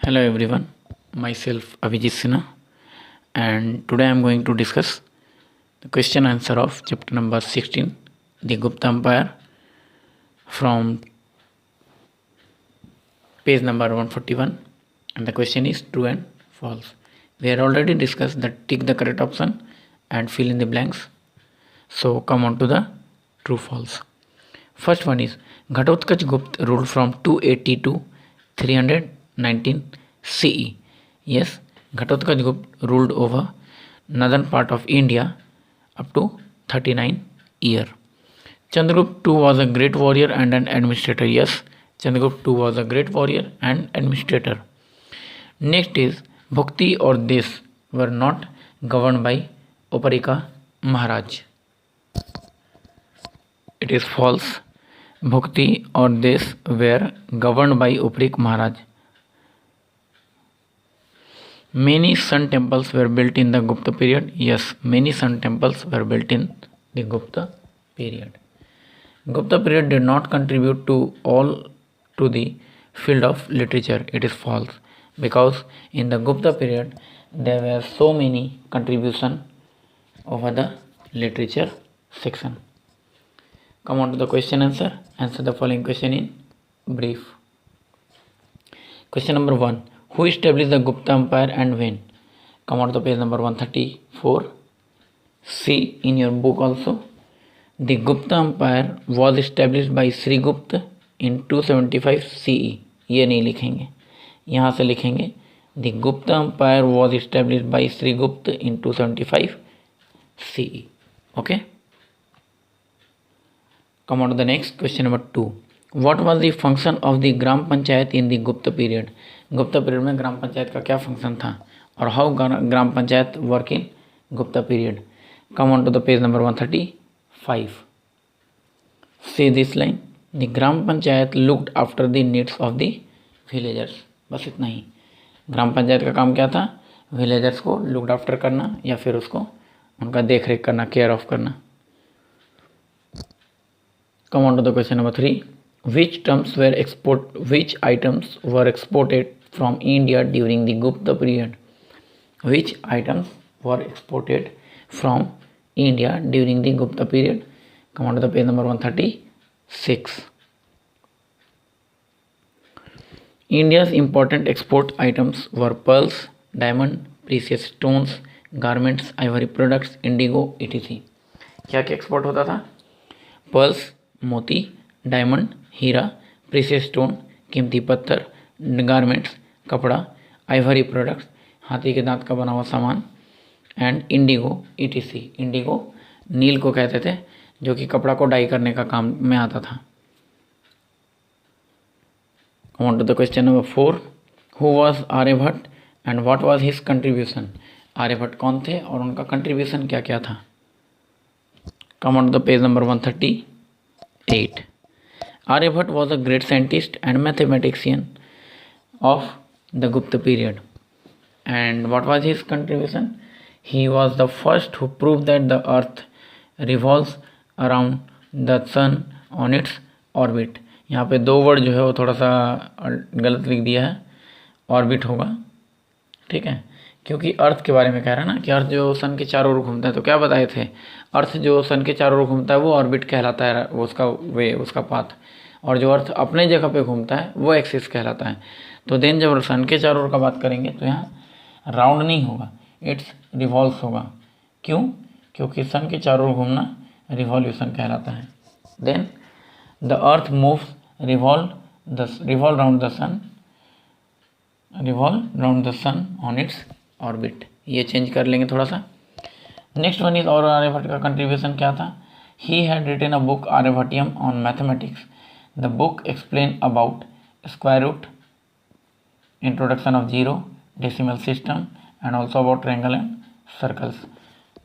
Hello everyone, myself Abhijit Sinha, and today I am going to discuss the question answer of chapter number 16, the Gupta Empire, from page number 141, and the question is true and false. We had already discussed that tick the correct option and fill in the blanks. So come on to the true false. First one is Ghatotkacha Gupta ruled from 280 to 319 CE. Yes, Ghatotkacha Gupta ruled over northern part of India up to 39 year. Chandragupta II was a great warrior and an administrator. Yes, Chandragupta II was a great warrior and administrator. Next is Bhukti or Desh were not governed by Uparika Maharaj. It is false. Bhukti or Desh were governed by Uparik Maharaj. Many sun temples were built in the Gupta period. Yes, many sun temples were built in the Gupta period. Gupta period did not contribute to the field of literature. It is false, because in the Gupta period there were so many contribution over the literature section. Come on to the question answer. Answer the following question in brief. Question number 1. Who established the Gupta Empire and when? Come on to the page number 134. See in your book also. The Gupta Empire was established by Sri Gupta in 275 CE. ये नहीं लिखेंगे, यहाँ से लिखेंगे The Gupta Empire was established by Sri Gupta in 275 CE. Okay. Come on to the next question number 2. What was the function of the Gram Panchayat in the Gupta period? Gupta period में ग्राम पंचायत का क्या function था और how gram panchayat work in Gupta period? Come on to the page number 135. See this line. The gram panchayat looked after the needs of the villagers. बस इतना ही. ग्राम पंचायत का काम क्या था? विलेजर्स को लुक्ड आफ्टर करना या फिर उसको उनका देख रेख करना, केयर ऑफ करना. Come on to the question number 3. Which items were exported from India during the Gupta period? Which items were exported from India during the Gupta period? Come on to the page number 136. India's important export items were pearls, diamond, precious stones, garments, ivory products, indigo, etc. क्या क्या export होता था? Pearls, मोती, diamond, हीरा, precious stone, कीमती पत्थर, garments, कपड़ा, Ivory products, हाथी के दांत का बना हुआ सामान, एंड इंडिगो ईटीसी. इंडिगो नील को कहते थे, जो कि कपड़ा को डाई करने का काम में आता था. Come on to the question number 4. Who was Aryabhatta and what was his contribution? Aryabhatta कौन थे और उनका कंट्रीब्यूशन क्या क्या था? Come on to the page number 138. Aryabhatta was a great scientist and mathematician of the Gupta period. And what was his contribution? He was the first who proved that the earth revolves around the sun on its orbit. यहाँ पे दो word जो है वो थोड़ा सा गलत लिख दिया है, ऑर्बिट होगा. ठीक है, क्योंकि अर्थ के बारे में कह रहा है ना कि अर्थ जो सन के चारों ओर घूमता है. तो क्या बताए थे? अर्थ जो सन के चारों ओर घूमता है वो ऑर्बिट कहलाता है, वो उसका वे, उसका पाथ. और जो अर्थ अपने जगह पे घूमता है वो एक्सिस कहलाता है. तो देन जब सन के चारों ओर का बात करेंगे तो यहाँ राउंड नहीं होगा, इट्स रिवॉल्व्स होगा. क्यों? क्योंकि सन के चारों ओर घूमना रिवॉल्यूशन कहलाता है. Then the earth moves revolve round the sun on its orbit. ये चेंज कर लेंगे थोड़ा सा. नेक्स्ट वन इज और आर्यभट्ट का कंट्रीब्यूशन क्या था? He had written a book Aryabhatiyam on mathematics. The book explain about square root, introduction of zero, decimal system and also about triangle and circles.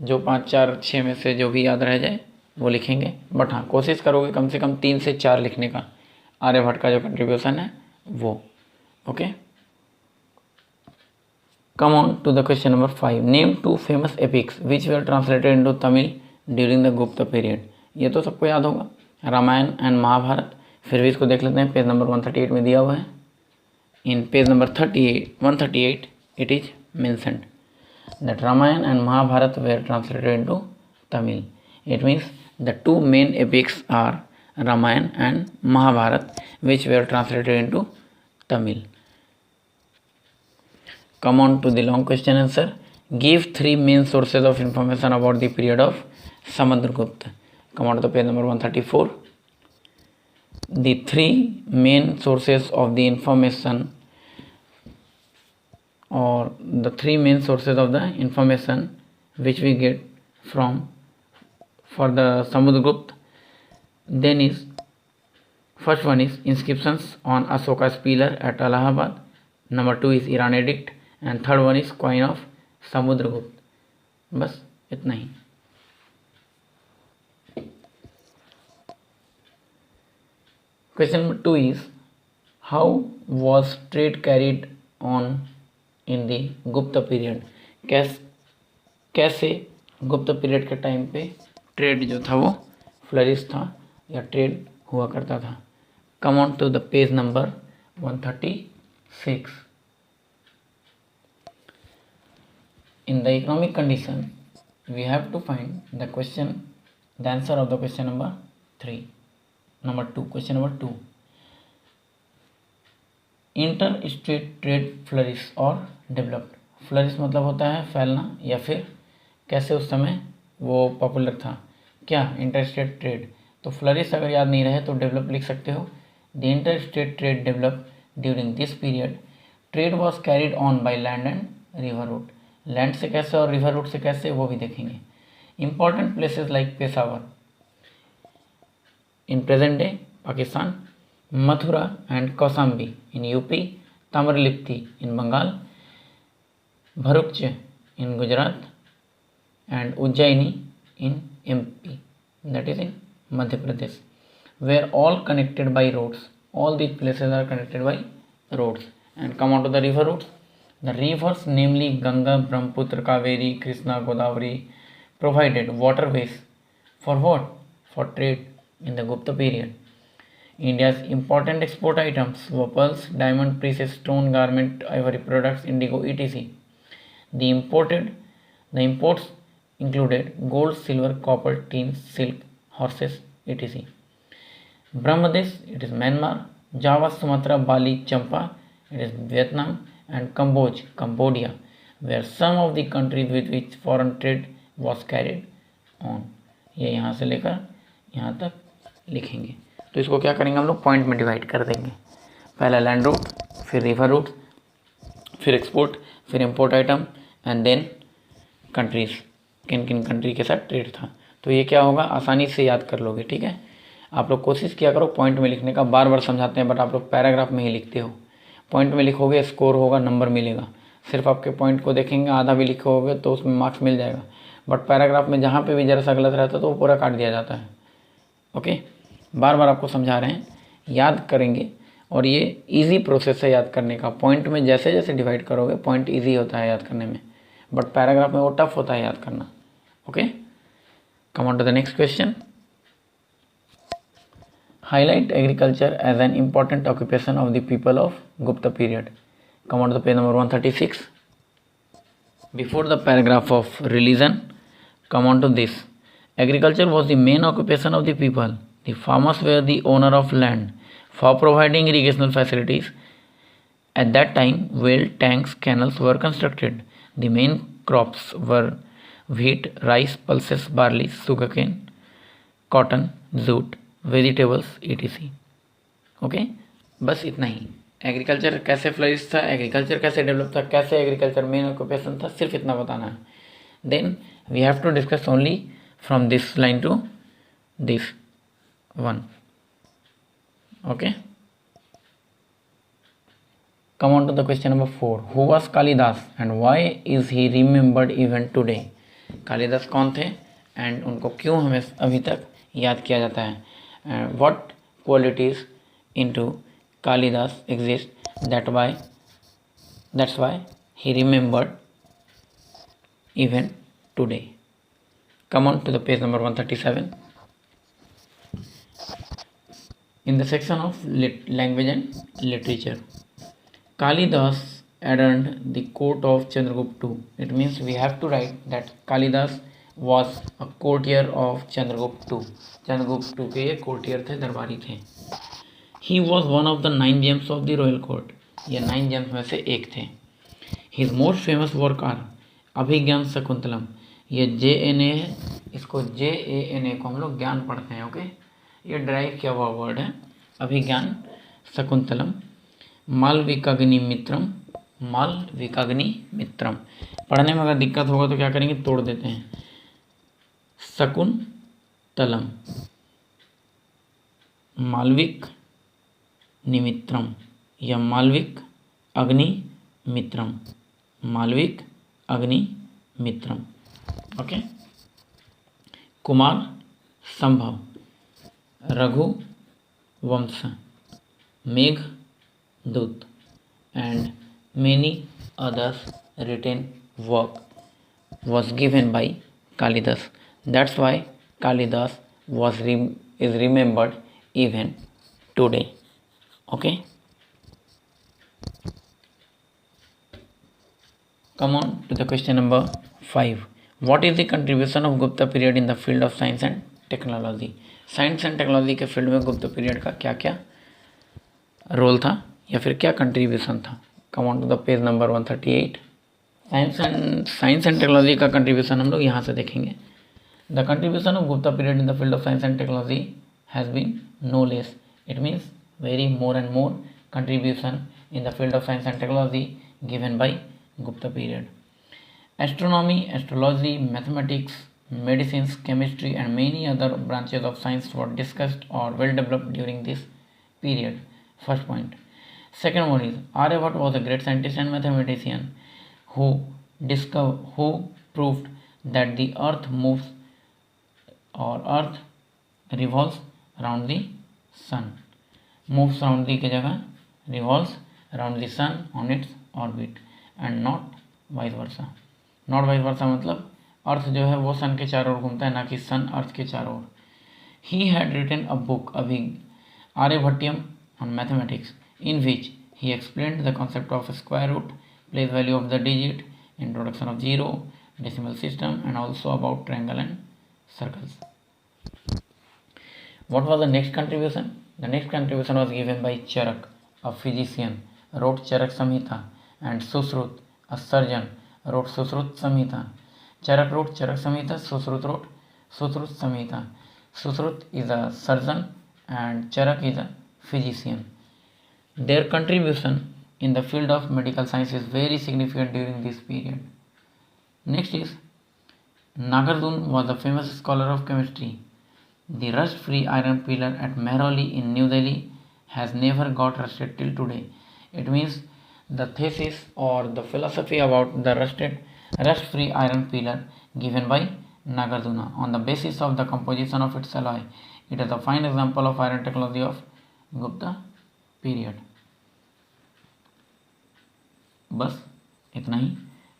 जो 5, 4, 6 में से जो भी याद रह जाए वो लिखेंगे. बट हाँ, कोशिश करोगे कम से कम 3 से 4 लिखने का, आर्यभट्ट का जो कंट्रीब्यूशन है वो. Okay. Come on to the question number 5. Name 2 famous epics which were translated into Tamil during the Gupta period. ये तो सबको याद होगा, रामायण एंड महाभारत. फिर भी इसको देख लेते हैं, पेज नंबर 138 में दिया हुआ है. in page number 38, 138, it is mentioned that Ramayana and Mahabharata were translated into Tamil. It means the two main epics are Ramayana and Mahabharata, which were translated into Tamil. Come on to the long question answer. Give three main sources of information about the period of Samudragupta. Come on to the page number 134. The three main sources of the information, or the three main sources of the information which we get from for the Samudragupta, then is first one is inscriptions on Ashoka's pillar at Allahabad, number 2 is Iran edict, and third one is coin of Samudragupta. बस इतना ही. Question number 2 is, how was trade carried on in the Gupta period? कैसे गुप्त period के time पे trade जो था वो flourish था या ट्रेड हुआ करता था. Come on to the page number 136. In the economic condition, we have to find the answer of the question number 3. Number 2, question number 2. Inter-state trade flourish और developed. फ्लरिश मतलब होता है फैलना, या फिर कैसे उस समय वो पॉपुलर था. क्या? Inter state trade. तो फ्लरिश अगर याद नहीं रहे तो डेवलप लिख सकते हो. The inter state trade develop during this period. Trade was carried on by land and river route. Land से कैसे और रिवर रूट से कैसे वो भी देखेंगे. Important places like Peshawar in present day Pakistan, Mathura and Kausambi in UP, Tamralipti in Bengal, Bharuch in Gujarat, and Ujjaini in MP, that is in Madhya Pradesh, were all connected by roads. All these places are connected by roads. And come on to the river routes. The rivers, namely Ganga, Brahmaputra, Kaveri, Krishna, Godavari, provided waterways for what? For trade in the Gupta period. India's important export items were pearls, diamond, precious stone, garment, ivory products, indigo, etc. The imports included gold, silver, copper, tin, silk, horses, etc. Brahmadesh, it is Myanmar, Java, Sumatra, Bali, Champa, it is Vietnam, and Cambodia, were some of the countries with which foreign trade was carried on. ये यहाँ से लेकर यहाँ तक लिखेंगे. तो इसको क्या करेंगे हम लोग? पॉइंट में डिवाइड कर देंगे. पहला लैंड रूट, फिर रिवर रूट, फिर एक्सपोर्ट, फिर import item, and then countries, किन किन कंट्री के साथ ट्रेड था. तो ये क्या होगा? आसानी से याद कर लोगे. ठीक है, आप लोग कोशिश किया करो पॉइंट में लिखने का. बार बार समझाते हैं बट आप लोग पैराग्राफ में ही लिखते हो. पॉइंट में लिखोगे स्कोर होगा, नंबर मिलेगा. सिर्फ आपके पॉइंट को देखेंगे, आधा भी लिखोगे तो उसमें मार्क्स मिल जाएगा. बट पैराग्राफ में जहाँ पे भी जरा सा गलत रहता है तो वो पूरा काट दिया जाता है. ओके, बार बार आपको समझा रहे हैं, याद करेंगे. और ये इजी प्रोसेस है याद करने का. पॉइंट में जैसे जैसे डिवाइड करोगे पॉइंट ईजी होता है याद करने में, बट पैराग्राफ में वो टफ होता है याद करना. Okay, come on to the next question. Highlight agriculture as an important occupation of the people of Gupta period. Come on to the page number 136. Before the paragraph of religion, come on to this. Agriculture was the main occupation of the people. The farmers were the owner of land. For providing irrigational facilities, at that time, well tanks, canals were constructed. The main crops were wheat, rice, pulses, barley, sugarcane, cotton, jute, vegetables etc. Okay, बस इतना ही. Agriculture कैसे flourish था, agriculture कैसे develop था, कैसे agriculture main occupation था, सिर्फ इतना बताना है. Then we have to discuss only from this line to this one. Okay, come on to the question number 4. Who was Kalidas and why is he remembered even today. Kalidas कौन थे and उनको क्यों हमें अभी तक याद किया जाता है. What qualities into Kalidas exist, that's why he remembered even today. Come on to the page number 137. In the section of language and literature, Kalidas adorned the court of Chandragupta II. It means we have to write that Kalidas was a courtier of Chandragupta II. Chandragupta II के ये courtier थे, दरबारी थे. He was one of the 9 gems of the royal court. ये 9 gems में से एक थे. His most famous work are अभिज्ञान शकुंतलम. ये JNA है, इसको JANA को हम लोग ज्ञान पढ़ते हैं. ओके, ये ड्राइव किया हुआ वर्ड है. अभिज्ञान शकुंतलम. मालविकाग्नि मित्रम. मालविकाग्नि मित्रम. पढ़ने में अगर दिक्कत होगा तो क्या करेंगे, तोड़ देते हैं. शकुंतलम, मालविक निमित्रम या मालविक अग्नि मित्रम. मालविक अग्नि मित्रम. ओके. कुमार संभव, रघु वंश, मेघ दूत, and many others written work was given by Kalidas. That's why Kalidas is remembered even today. Okay. Come on to the question number 5. What is the contribution of Gupta period in the field of science and technology? Science and technology के field में गुप्त period का क्या क्या role था या फिर क्या कंट्रीब्यूशन था. Come on to the page number 138. Science and technology का कंट्रीब्यूशन हम लोग यहाँ से देखेंगे. The contribution of Gupta period in the field of science and technology has been no less. It means very more and more contribution in the field of science and technology given by Gupta period. Astronomy, astrology, mathematics, medicines, chemistry and many other branches of science were discussed or well developed during this period. First point. Second one is Aryabhatta was a great scientist and mathematician who proved that the earth moves or earth revolves around the sun. Moves around the की जगह revolves around the sun on its orbit and not vice versa. Not vice versa मतलब अर्थ जो है वो सन के चारों ओर घूमता है, ना कि सन अर्थ के चारों ओर. He had written a book Aryabhatiyam on mathematics in which he explained the concept of square root, place value of the digit, introduction of zero, decimal system and also about triangle and circles. What was the next contribution? The next contribution was given by Charak, a physician, wrote Charak Samhita, and Sushruta, a surgeon, wrote Sushruta Samhita. Charak wrote Charak Samhita, Susrut wrote Susrut Samhita. Susrut is a surgeon and Charak is a physician. Their contribution in the field of medical science is very significant during this period. Next is Nagarjun was a famous scholar of chemistry. The rust-free iron pillar at Mehrauli in New Delhi has never got rusted till today. It means the thesis or the philosophy about the rust-free iron pillar given by Nagarjuna on the basis of the composition of its alloy. It is a fine example of iron technology of Gupta period. बस इतना ही.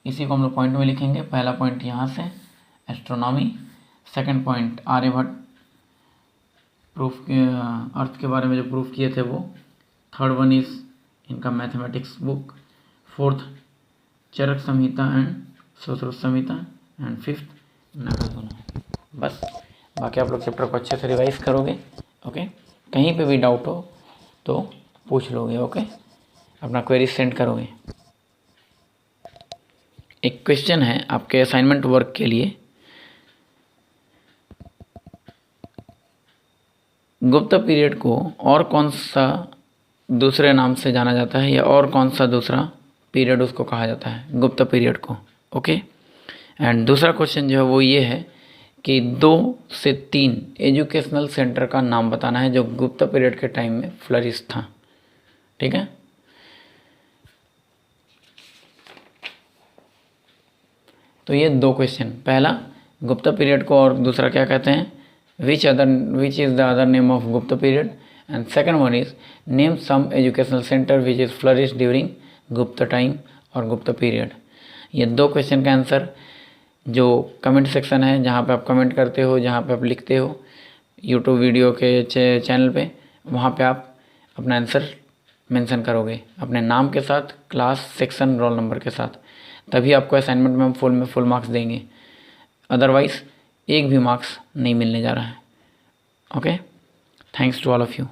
इसी को हम लोग point में लिखेंगे. पहला point यहाँ से astronomy, second point Aryabhata proof earth के बारे में जो प्रूफ किए थे वो, थर्ड वन इज इनका mathematics book, fourth Charaka Samhita and Sushruta Samhita, and fifth Nagarjuna. बस बाकी आप लोग चैप्टर को अच्छे से रिवाइज करोगे. ओके, कहीं पे भी डाउट हो तो पूछ लोगे. ओके, अपना क्वेरी सेंड करोगे. एक क्वेश्चन है आपके असाइनमेंट वर्क के लिए. गुप्ता पीरियड को और कौन सा दूसरे नाम से जाना जाता है या और कौन सा दूसरा पीरियड उसको कहा जाता है, गुप्ता पीरियड को. ओके, एंड दूसरा क्वेश्चन जो है वो ये है कि 2 से 3 एजुकेशनल सेंटर का नाम बताना है जो गुप्ता पीरियड के टाइम में फ्लरिश था. ठीक है, तो ये 2 क्वेश्चन. पहला गुप्ता पीरियड को और दूसरा क्या कहते हैं, which is the other name of Gupta period, and second one is name some educational centre which is flourish during Gupta time और गुप्ता पीरियड. ये 2 क्वेश्चन का आंसर जो कमेंट सेक्शन है, जहाँ पे आप कमेंट करते हो, जहाँ पे आप लिखते हो यूट्यूब वीडियो के चैनल पे, वहाँ पे आप अपना आंसर मेंशन करोगे अपने नाम के साथ, क्लास, सेक्शन, रोल नंबर के साथ, तभी आपको असाइनमेंट में हम फुल मार्क्स देंगे, अदरवाइज़ एक भी मार्क्स नहीं मिलने जा रहा है। Okay, thanks to all of you.